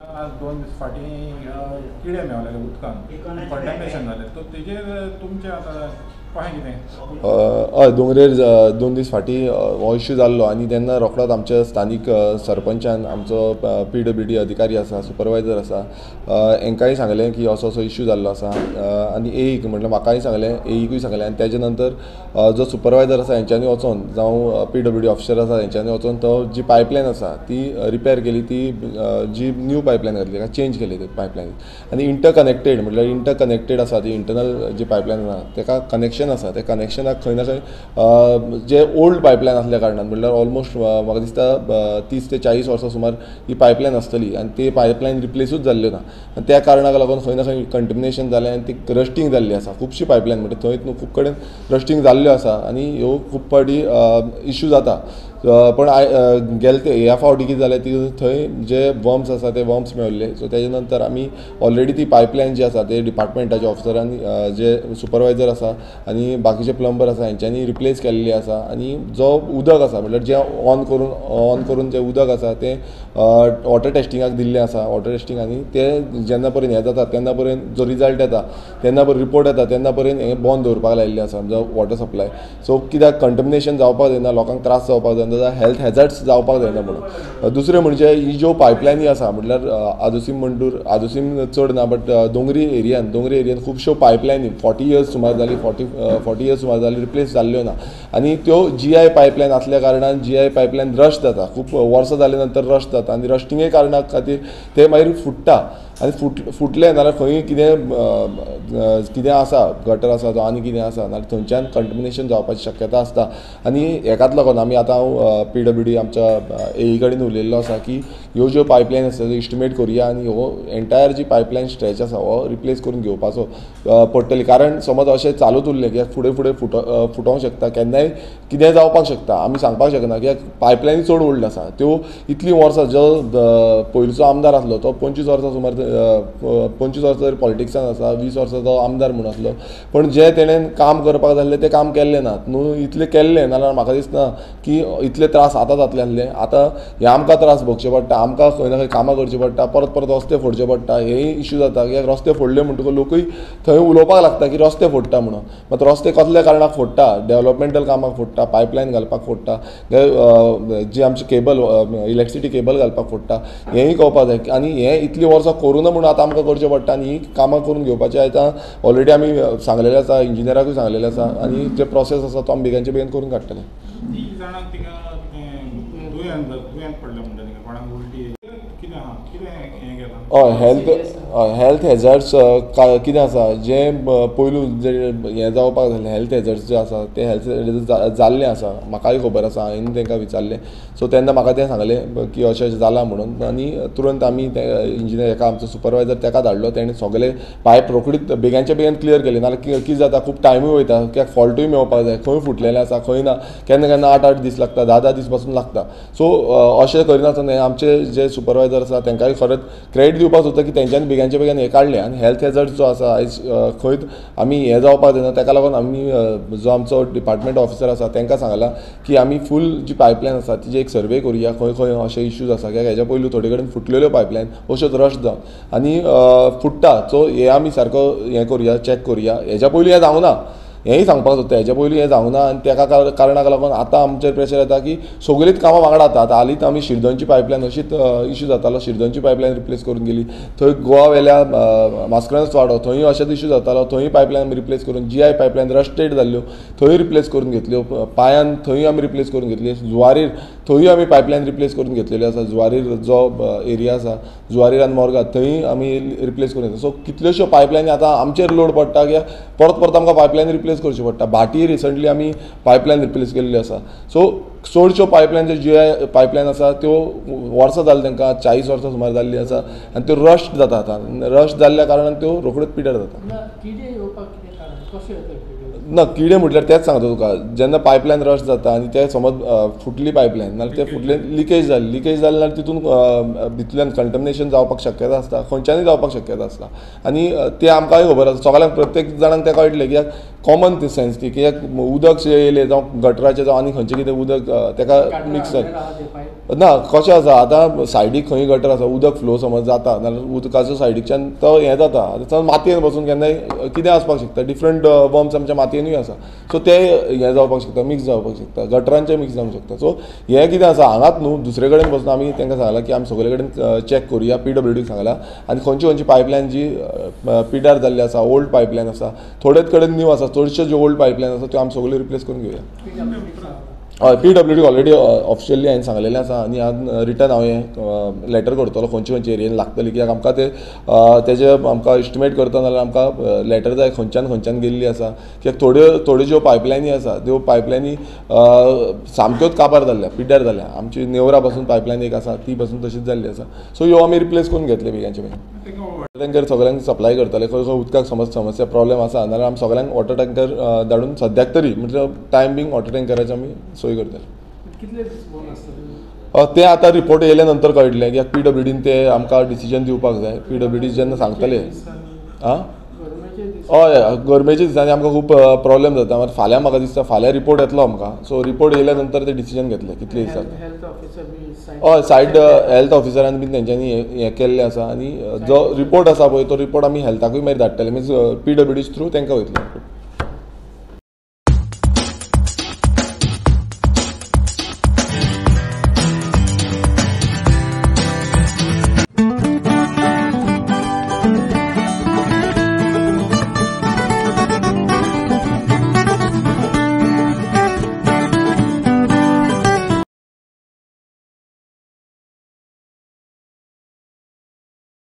आज 2 दीस फाटीं किडे मेवलेले उदकान कंटॅमिनेशन जालें, तो तेजेर तुमचें आतां कशें कितें? हय, दोंगरेर 2 दीस फाटीं हो इश्यू जाल्लो आनी तेन्ना रोखडोच आमच्या स्थानीक सरपंचान आमचो PWD अधिकारी आसा, सुपरवायझर आसा, हांकांय सांगलें की असो असो इश्यू जाल्लो आसा आनी एईक म्हटल्यार म्हाकाय सांगलें, एईकूय सांगलें आनी तेजे नंतर जो सुपरवायझर आसा हेंच्यांनी वचोन जावं PWD ऑफिसर आसा हेंच्यांनी वचोन तो जी पायपलायन आसा ती रिपेर केली, ती जी न्यू पायपलायन घातली ताका चेंज केली ती पायपलायन आनी इंटरकनेक्टेड म्हटल्यार इंटरकनेक्टेड आसा ती इंटरनल जी पायपलायन आसा ताका कनेक्शन आसा त्या कनेक्शनाक खंय ना खंय जे ओल्ड पायपलायन असल्या कारणान म्हटल्यार ऑलमोस्ट म्हाका दिसता 30 ते 40 वर्सां सुमार ही पायपलायन आसतली आनी ती पायपलायन रिप्लेसूच जाल्ल्यो ना आनी त्या कारणाक लागून खंय ना खंय कंटमिनेशन जालें आनी ती रस्टिंग जाल्ली आसा खुबशी पायपलायन म्हणजे थंय खूब कडेन रस्टिंग जाल्ल्यो आसा आनी ह्यो खूब फावटी इश्यू जाता पण गेले ते ह्या फावटी कितें जालें ती थंय जे वर्म्स आसा ते वर्म्स मेळिल्ले सो तेजे नंतर आमी ऑलरेडी ती पायपलायन जी आसा ते डिपार्टमेंटाच्या ऑफिसरांनी जे सुपरवायझर आसा आनी बाकीचे प्लंबर आसा हेंच्यांनी रिप्लेस केल्ली आसा आनी जो उदक आसा म्हटल्यार जे ऑन करून जे उदक आसा तें वॉटर टेस्टिंगाक दिल्लें आसा वॉटर टेस्टिंग आनी ते जेन्ना पर्यंत हें जाता तेन्ना पर्यंत जो रिजल्ट येता तेन्ना पर्यंत रिपोर्ट येता तेन्ना पर्यंत हें बंद दवरपाक लायिल्लें आसा जो वॉटर सप्लाय सो कित्याक कंटमिनेशन जावपाक जायना लोकांक त्रास जावपाक जायना हेल्थ हॅझार्ड्स जावपाक जायना म्हणून दुसरें म्हणजे ही ज्यो पायपलायनी आसा म्हटल्यार आदोसीम चड ना बट दोंगरी एरियान खुबश्यो पायपलायनी 40 इयर्स सुमार जाली 40 इयर्स सुमार जाली रिप्लेस जाल्ल्यो ना आनी त्यो GI पायपलायन आसल्या कारणान GI पायपलायन रस्ट जाता खूब वर्सां जाले नंतर रस्ट जाता आनी रस्टिंगे कारणा खातीर ते मागीर फुट्टा आनी फुटले नाल्यार खंय कितें आसा गटर आसा तो आनी कितें आसा नाल्यार थंयच्यान कंटमिनेशन जावपाची शक्यता आसता आनी हेकाच लागून आमी आतां हांव PWD आमच्या एई कडेन उलयल्लो आसा की ह्यो ज्यो पायपलायन आसा त्यो इस्टिमेट करुया आनी हो एंटायर जी पायपलायन स्ट्रेच आसा हो रिप्लेस करून घेवपाचो पडटली कारण समज अशें चालूच उरलें कित्याक फुडें फुटोंक शकता केन्नाय कितेंय जावपाक शकता आमी सांगपाक शकना कित्याक पायपलायनी चड ओल्ड आसा त्यो इतलीं वर्सां जो पयलींचो आमदार आसलो तो 25 वर्सां सुमार 25 वर्सां तरी पॉलिटिक्सान आसा 20 वर्सां तो आमदार म्हणून आसलो पण जे तेणेन काम करपाक जाल्लें तें काम केल्लें ना न्हू इतलें केल्लें नाल्यार म्हाका दिसना की इतले त्रास आतां जातले आसले आतां हे आमकां त्रास भोगचे पडटा आमकां खंय ना खंय कामां करचीं पडटा परत रस्ते फोडचे पडटा हेय इश्यू जाता कित्याक रस्ते फोडले म्हणटकूच लोकूय थंय उलोवपाक लागता की रस्ते फोडटा म्हणून मात रस्ते कसल्या कारणाक फोडटा डेव्हलपमेंटल कामाक फोडटा पायपलायन घालपाक फोडटा जी आमची केबल इलेक्ट्रिसिटी केबल घालपाक फोडटा हेंय कळपाक जाय आनी हें इतलीं वर्सां करूं ना म्हणून आतां आमकां करचें पडटा आनी ही कामां करून घेवपाचें आतां ऑलरेडी आमी सांगलेलें आसा इंजिनियराकूय सांगलेलें आसा आनी जे प्रोसेस आसा तो आमी बेगांचे बेगीन करून काडटले. जाणांक दुयेंत पडलें म्हणटा तिका कोणाक उलटी कितें आहा कितें हें केलां हेल्थ हॅझार्ड्स कितें आसा जे पयलू जे हें जावपाक जालें हेल्थ हॅझार्ड्स जे आसा ते हेल्थ जाल्लें आसा म्हाकाय खबर आसा हांवें तांकां विचारलें सो तेन्ना म्हाका तें सांगलें की अशें जालां म्हणून आनी तुरंत आमी ते इंजिनियर हेका आमचो सुपरवायझर ताका धाडलो तेणें सगळे पायप रोखडीच बेगांचे बेगीन क्लियर केले नाल्यार कितें जाता खूब टायमूय वयता कित्याक फॉल्टूय मेळपाक जाय खंय फुटलेलें आसा खंय ना केन्ना केन्ना 8 दीस लागता 10 दीस पासून लागता सो अशें करिनासतना आमचे जे सुपरवायझर आसा तांकांय खरेंच क्रेडीट दिवपाक सोदता की तेंच्यांनी बेगांचे बेगीन हें काडलें आनी हेल्थ हॅझार्ड जो आसा आयज खंय आमी हें जावपाक जायना ताका लागून आमी जो आमचो डिपार्टमेंट ऑफिसर आसा तांकां सांगलां की आमी फूल जी पायपलायन आसा तिजे एक सर्वे करुया खंय खंय अशे इश्यूज आसा कित्याक हेज्या पयलू थोडे कडेन फुटलेल्यो पायपलायन अश्योच रस्ट जावन आनी फुट्टा सो हे आमी सारको हें करुया चॅक करुया हेज्या पयलीं हें जावं ना हेंय सांगपाक सोदता हेज्या पयलीं हें जावं ना आनी तेका कारणाक लागून आतां आमचेर प्रेशर येता की सगळींच कामां वांगडा जाता आतां हालींच आमी शिरदोनची पायपलायन अशीच इश्यू जातालो शिरदोनची पायपलायन रिप्लेस करून गेली थंय गोवा वेल्या मास्करन्स वाडो थंय अशेंच इश्यू जातालो थंय पायपलायन आमी रिप्लेस करून GI पायपलायन रस्टेड जाल्ल्यो थंय रिप्लेस करून घेतल्यो पायान थंय आमी रिप्लेस करून घेतली जुवारीर थंय आमी पायपलायन रिप्लेस करून घेतलेल्यो आसा जुवारीर जो एरिया आसा जुवारीर आनी मोरगांव थंय आमी रिप्लेस करून घेतली सो कितल्योश्यो पायपलायनी आतां आमचेर लोड पडटा कित्याक परत आमकां पायपलायन रिप्लेस करची पडटा भाटी रिसंटली आमी पायपलायन रिप्लेस केल्ली आसा सो चडश्यो पायपलायन ज्यो GI पायपलायन आसा त्यो वर्सां जालीं तांकां 40 वर्सां सुमार जाल्लीं आसा आनी त्यो रस्ट जाता आतां रस्ट जाल्ल्या कारणान त्यो रोखड्योच पिड्यार जाता ना किडे म्हटल्यार तेच सांगता तुका, जेन्ना पायपलायन रश जाता आनी ते समज फुटली पायपलायन नाल्यार ते फुटले लिकेज जाली जाल्यार तितून भितरल्यान कंटमिनेशन जावपाक शक्यता आसता, खंयच्यानय जावपाक शक्यता आसता. आनी ते आमकांय खबर आसा, सगळ्यांक प्रत्येक जाणांक तें कळटलें, कित्याक कॉमन ती सेन्स ती, कित्याक उदक येयलें जावं गटराचें जावं आनी खंयचें कितें उदक तेका मिक्स ना कशें आसा. आतां सायडीक खंय गटर आसा, उदक फ्लो समज जाता नाल्यार उदकाचो सायडीच्यान तो हें जाता. आतां मातयेन बसून केन्नाय कितें आसपाक शकता, डिफरंट वर्म्स आमच्या मातयेनूय आसा, सो ते हें जावपाक शकता, मिक्स जावपाक शकता, गटरांचें मिक्स जावंक शकता. सो हें कितें आसा हांगाच न्हू, दुसरे कडेन बसून आमी तांकां सांगलां की आमी सगळे कडेन चॅक करुया, PWDक सांगलां. आनी खंयची पायपलायन जी पिड्यार जाल्ली आसा, ओल्ड पायपलायन आसा, थोडेच कडेन न्यू आसा, चडश्यो ज्यो ओल्ड पायपलायन आसा त्यो आमी सगळ्यो रिप्लेस करून घेवया. हय, PWDक ऑलरेडी ऑफिशियली हांवें सांगलेलें आसा आनी रिटर्न हांवें लेटर करतलो खंयचे एरियेन लागतली, कित्याक आमकां तेजे आमकां इस्टिमेट करता जाल्यार आमकां लेटर जाय खंयच्यान गेल्ली आसा. कित्याक थोड्यो ज्यो पायपलायनी आसा त्यो पायपलायनी सामक्योच काबार जाल्ल्या, पिड्ड्यार जाल्ल्या. आमची नेवरा पासून पायपलायन एक आसा ती पासून तशीच जाल्ली आसा. सो ह्यो आमी रिप्लेस करून घेतले बेगांचे बेगीन. वॉटर टँकर सगळ्यांक सप्लाय करतले. खंय उदकाक समज समस्या प्रॉब्लेम आसा जाल्यार आमी सगळ्यांक वॉटर टँकर धाडून सद्याक तरी म्हणजे टायम बींग वॉटर टँकराची आमी सोय करतले. ते आतां रिपोर्ट येयल्या नंतर कळटलें, कित्याक PWDन ते आमकां डिसिजन दिवपाक जाय. PWD जेन्ना सांगतले हय गरमेच्या दिसांनी आमकां खूब प्रॉब्लेम जाता. मागीर फाल्यां म्हाका दिसता फाल्यां रिपोर्ट येतलो आमकां, सो रिपोर्ट येयल्या नंतर ते डिसिजन घेतले कितले दिसांनी. हय सायड हेल्थ ऑफिसरान बीन तेंच्यांनी हें केल्लें आसा. आनी जो रिपोर्ट आसा पळय तो रिपोर्ट आमी हेल्थाकूय मागीर धाडटले, मिन्स PWD थ्रू तांकां वयतलो.